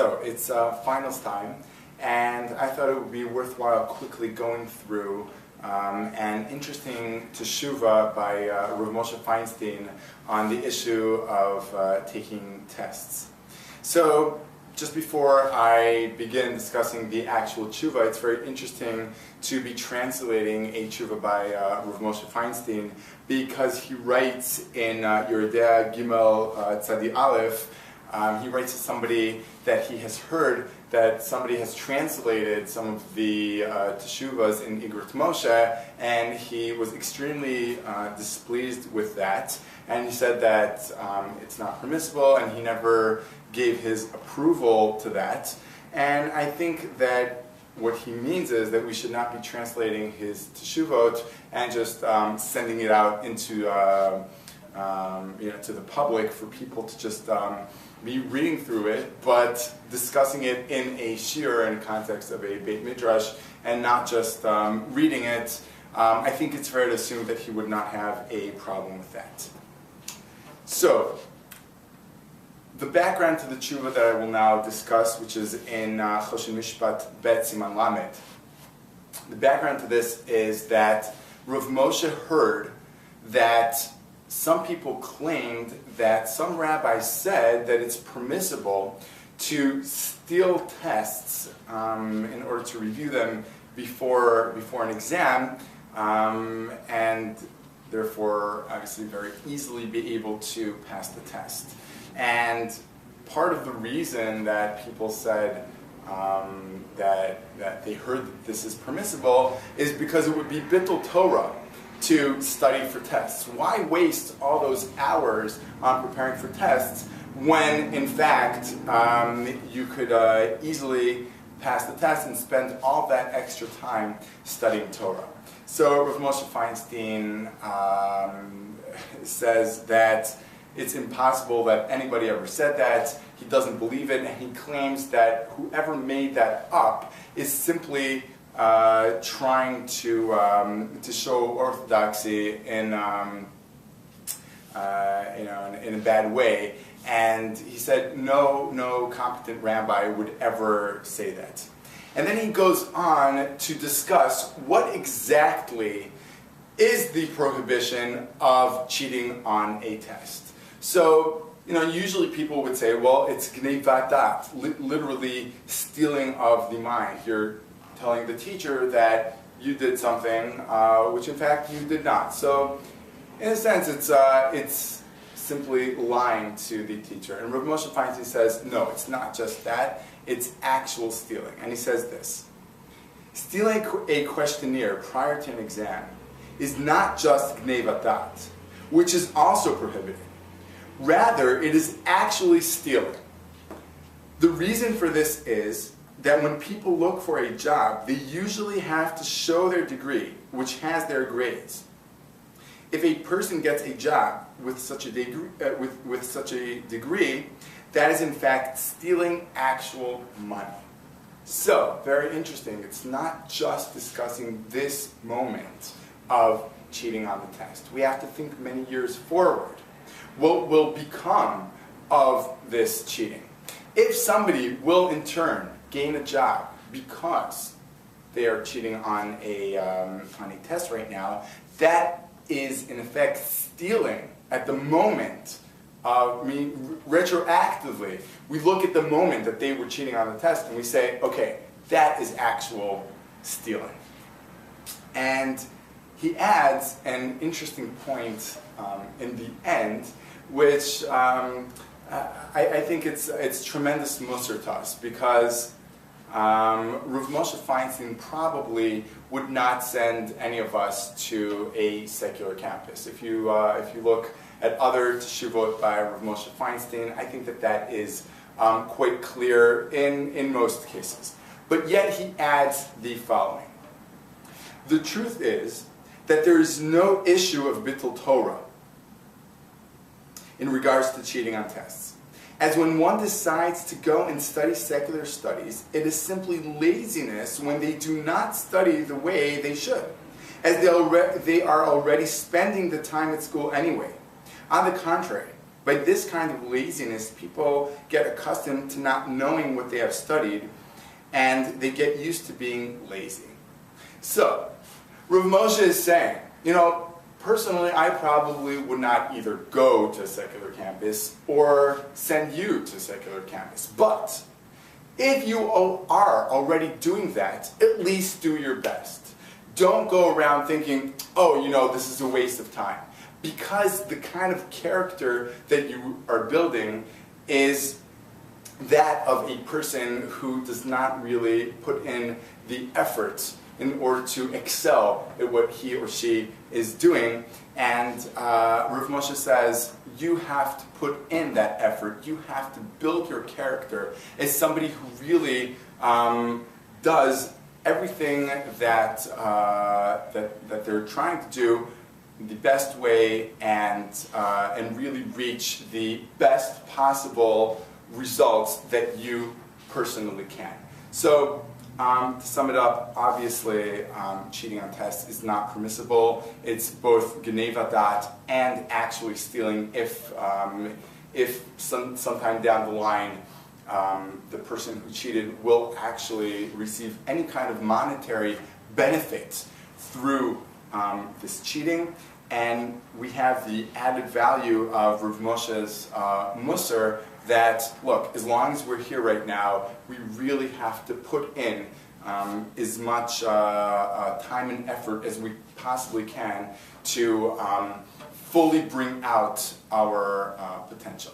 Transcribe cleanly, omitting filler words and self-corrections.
So it's finals time, and I thought it would be worthwhile quickly going through an interesting teshuvah by Rav Moshe Feinstein on the issue of taking tests. So just before I begin discussing the actual teshuvah, it's very interesting to be translating a teshuvah by Rav Moshe Feinstein, because he writes in Yeridea Gimel Tzadi Aleph. He writes to somebody that he has heard that somebody has translated some of the teshuvahs in Igrit Moshe, and he was extremely displeased with that, and he said that it's not permissible, and he never gave his approval to that. And I think that what he means is that we should not be translating his teshuvot and just sending it out into to the public for people to just be reading through it, but discussing it in a shiur in the context of a Beit Midrash, and not just reading it. I think it's fair to assume that he would not have a problem with that. So, the background to the teshuvah that I will now discuss, which is in Choshen Mishpat Bet Siman Lamed. The background to this is that Rav Moshe heard that some people claimed that some rabbis said that it's permissible to steal tests in order to review them before an exam, and therefore obviously very easily be able to pass the test. And part of the reason that people said that they heard that this is permissible is because it would be bittul Torah to study for tests. Why waste all those hours on preparing for tests when, in fact, you could easily pass the test and spend all that extra time studying Torah? So Rav Moshe Feinstein says that it's impossible that anybody ever said that. He doesn't believe it, and he claims that whoever made that up is simply trying to show orthodoxy in a bad way, and he said no competent rabbi would ever say that. And then he goes on to discuss what exactly is the prohibition of cheating on a test. So, usually people would say, well, it's gneivat dat, literally stealing of the mind. You're telling the teacher that you did something which in fact you did not. So, in a sense, it's simply lying to the teacher. And Rav Moshe Feinstein says, no, it's not just that, it's actual stealing. And he says this: stealing a questionnaire prior to an exam is not just gneivat dat, which is also prohibited. Rather, it is actually stealing. The reason for this is that when people look for a job, they usually have to show their degree, which has their grades. If a person gets a job with such a degree, that is in fact stealing actual money. So, very interesting. It's not just discussing this moment of cheating on the test. We have to think many years forward. What will become of this cheating? If somebody will in turn gain a job because they are cheating on a test right now, that is in effect stealing at the moment. Retroactively, we look at the moment that they were cheating on the test and we say, okay, that is actual stealing. And he adds an interesting point in the end, which I think it's tremendous musar to us, because Rav Moshe Feinstein probably would not send any of us to a secular campus. If you look at other teshuvot by Rav Moshe Feinstein, I think that is quite clear in most cases. But yet he adds the following: the truth is that there is no issue of bittul Torah in regards to cheating on tests. As when one decides to go and study secular studies, it is simply laziness when they do not study the way they should, as they are already spending the time at school anyway. On the contrary, By this kind of laziness, people get accustomed to not knowing what they have studied, and they get used to being lazy. So, Rav Moshe is saying, personally, I probably would not either go to a secular campus or send you to a secular campus. But if you are already doing that, at least do your best. Don't go around thinking, oh, this is a waste of time. Because the kind of character that you are building is that of a person who does not really put in the effort in order to excel at what he or she is doing. And Rav Moshe says, you have to put in that effort. You have to build your character as somebody who really does everything that they're trying to do the best way and really reach the best possible results that you personally can. So, to sum it up, obviously cheating on tests is not permissible. It's both Geneva dat and actually stealing if sometime down the line the person who cheated will actually receive any kind of monetary benefit through this cheating. And we have the added value of Rav Moshe's Musar that, look, as long as we're here right now, we really have to put in as much time and effort as we possibly can to fully bring out our potential.